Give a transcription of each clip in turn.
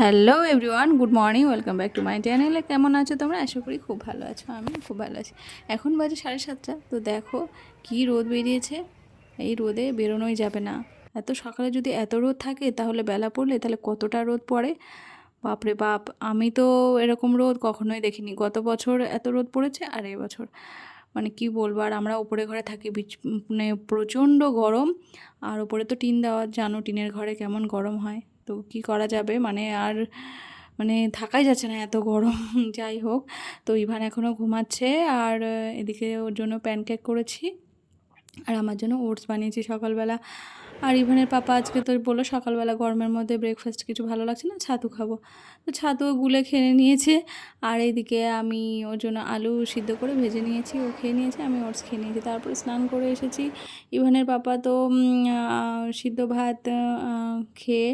Hello everyone, good morning, welcome back to my চ্যানেলে। কেমন আছো তোমরা? আশা করি খুব ভালো আছো। আমি খুব ভালো আছি। এখন বাজে 7:30। তো দেখো কি রোদ বেরিয়েছে। এই রোদে বেরোনোই যাবে না। এত সকালে যদি এত রোদ থাকে তাহলে বেলা পড়লে তাহলে কতটা রোদ পড়ে, বাপরে বাপ। আমি তো এরকম রোদ কখনোই দেখিনি। গত বছর এত রোদ পড়েছে আর এই বছর মানে কি বলবো। আর আমরা উপরে ঘরে থাকি, মানে প্রচণ্ড গরম। আর উপরে তো টিন দেওয়া, জানো টিনের ঘরে কেমন গরম হয়। তো কি করা যাবে, মানে আর মানে থাকাই যাচ্ছে না এত গরম। যাই হোক, তো ইভান এখনও ঘুমাচ্ছে। আর এদিকে ওর জন্য প্যানকেক করেছি আর আমার জন্য ওটস বানিয়েছি সকালবেলা। আর ইভানের পাপা আজকে তো বললো সকালবেলা গরমের মধ্যে ব্রেকফাস্ট কিছু ভালো লাগছে না, ছাতু খাবো। তো ছাতুও গুলে খেয়ে নিয়েছে। আর এইদিকে আমি ওর জন্য আলু সিদ্ধ করে ভেজে নিয়েছি, ও খেয়ে নিয়েছে, আমি ওটস খেয়ে নিয়েছি। তারপরে স্নান করে এসেছি। ইভানের পাপা তো সিদ্ধ ভাত খেয়ে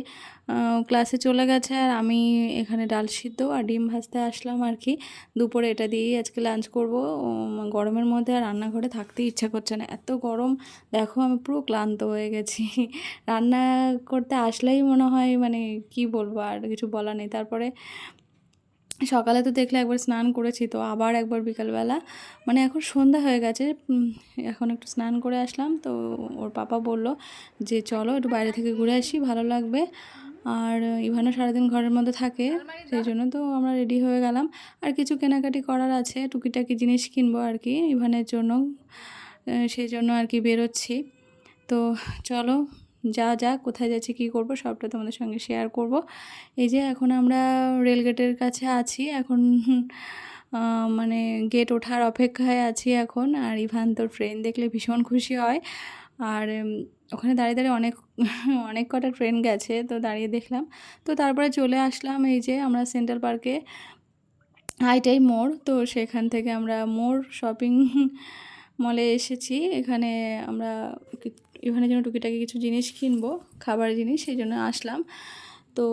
ক্লাসে চলে গেছে। আর আমি এখানে ডাল সিদ্ধ আর ডিম ভাজতে আসলাম আর কি। দুপুরে এটা দিয়েই আজকে লাঞ্চ করব। গরমের মধ্যে আর রান্নাঘরে থাকতে ইচ্ছা করছে না, এত গরম। দেখো আমি পুরো ক্লান্ত হয়ে গেছি। রান্না করতে আসলেই মনে হয় মানে কি বলবো, আর কিছু বলা নেই। তারপরে সকালে তো দেখলে একবার স্নান করেছি, তো আবার একবার বিকালবেলা, মানে এখন সন্ধ্যা হয়ে গেছে। এখন একটু স্নান করে আসলাম। তো ওর পাপা বলল যে চলো একটু বাইরে থেকে ঘুরে আসি, ভালো লাগবে। আর ইভানও সারাদিন ঘরের মধ্যে থাকে, সেই জন্য তো আমরা রেডি হয়ে গেলাম। আর কিছু কেনাকাটি করার আছে, টুকিটাকি জিনিস কিনবো আর কি ইভানের জন্য। সেই জন্য আর কি বেরোচ্ছি। তো চলো যা যাক, কোথায় যাচ্ছি, কী করব সবটা তোমাদের সঙ্গে শেয়ার করব। এই যে এখন আমরা রেলগেটের কাছে আছি এখন। মানে গেট ওঠার অপেক্ষায় আছি এখন। আর ইভান তোর ট্রেন দেখলে ভীষণ খুশি হয়। আর ওখানে দাঁড়িয়ে দাঁড়িয়ে অনেক অনেক কটা ট্রেন গেছে, তো দাঁড়িয়ে দেখলাম। তো তারপরে চলে আসলাম এই যে আমরা সেন্ট্রাল পার্কে, এইটাই মোড়। তো সেখান থেকে আমরা মোড় শপিং মলে এসেছি। এখানে আমরা এখানে যেন টুকিটাকি কিছু জিনিস কিনবো, খাবার জিনিস, সেই জন্য আসলাম। তো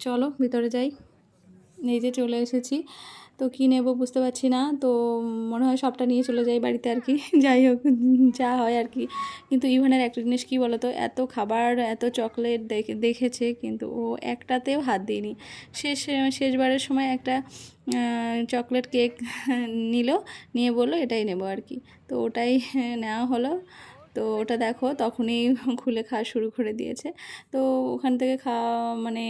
চলো ভিতরে যাই। এই যে চলে এসেছি। তো কী নেবো বুঝতে পারছি না, তো মনে হয় সবটা নিয়ে চলে যাই বাড়িতে আর কি। যাই হোক, যা হয় আর কি। কিন্তু ইভানের একটা জিনিস কী বলো তো, এত খাবার এত চকলেট দেখেছে কিন্তু ও একটাতেও হাত দিইনি। শেষবারের সময় একটা চকলেট কেক নিল, নিয়ে বললো এটাই নেবো আর কি। তো ওটাই নেওয়া হলো। তো ওটা দেখো তখনই খুলে খাওয়া শুরু করে দিয়েছে। তো ওখান থেকে খাওয়া মানে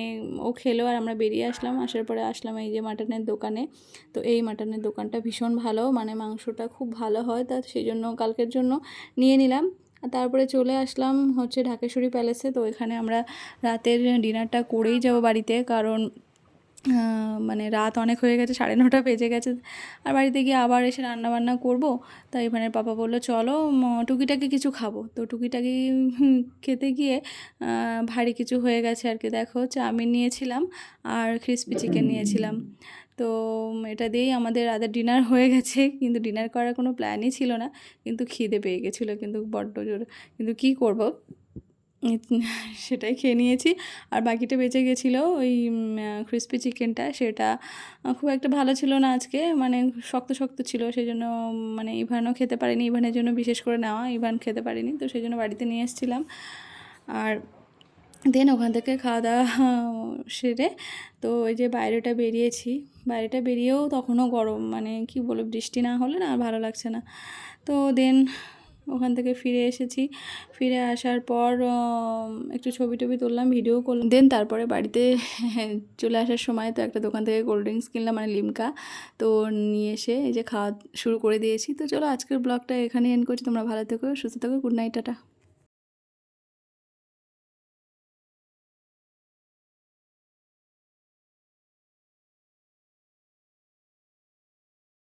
ও খেলো আর আমরা বেরিয়ে আসলাম। আসার পরে আসলাম এই যে মাটনের দোকানে। তো এই মাটনের দোকানটা ভীষণ ভালো, মানে মাংসটা খুব ভালো হয়, তা সেই জন্য কালকের জন্য নিয়ে নিলাম। আর তারপরে চলে আসলাম হচ্ছে ঢাকেশ্বরী প্যালেসে। তো এখানে আমরা রাতের ডিনারটা করেই যাব বাড়িতে, কারণ মানে রাত অনেক হয়ে গেছে, 9:30 বেজে গেছে। আর বাড়িতে গিয়ে আবার এসে রান্নাবান্না করব। তাই এখানে পাপা বললো চলো টুকিটাকি কিছু খাবো। তো টুকিটাকি খেতে গিয়ে ভারী কিছু হয়ে গেছে আর কি। দেখো চাউমিন নিয়েছিলাম আর ক্রিসপি চিকেন নিয়েছিলাম। তো এটা দিয়েই আমাদের রাতের ডিনার হয়ে গেছে, কিন্তু ডিনার করার কোনো প্ল্যানই ছিল না। কিন্তু খিদে পেয়ে গেছিলো কিন্তু বড্ড জোর, কিন্তু কী করব, সেটাই খেয়ে নিয়েছি। আর বাকিটা বেঁচে গেছিলো ওই ক্রিসপি চিকেনটা, সেটা খুব একটা ভালো ছিল না আজকে, মানে শক্ত শক্ত ছিল। সেই জন্য মানে ইভানও খেতে পারিনি, ইভানের জন্য বিশেষ করে নেওয়া, ইভান খেতে পারিনি, তো সেই জন্য বাড়িতে নিয়ে এসেছিলাম। আর দেন ওখান থেকে খাওয়া দাওয়া সেরে তো ওই যে বাইরেটা বেরিয়েছি। বাইরেটা বেরিয়েও তখনও গরম, মানে কি বলবো, বৃষ্টি না হলে না আর ভালো লাগছে না। তো দেন ওখান থেকে ফিরে এসেছি। ফিরে আসার পর একটু ছবি টবি তুললাম, ভিডিও করলাম। দেন তারপরে বাড়িতে চলে আসার সময় তো একটা দোকান থেকে কোল্ড ড্রিঙ্কস কিনলাম, মানে লিমকা। তো নিয়ে এসে এই যে খাওয়া শুরু করে দিয়েছি। তো চলো আজকের ব্লগটা এখানেই এন্ড করছি। তোমরা ভালো থেকো, সুস্থ থেকো, গুড নাইট, টাটা।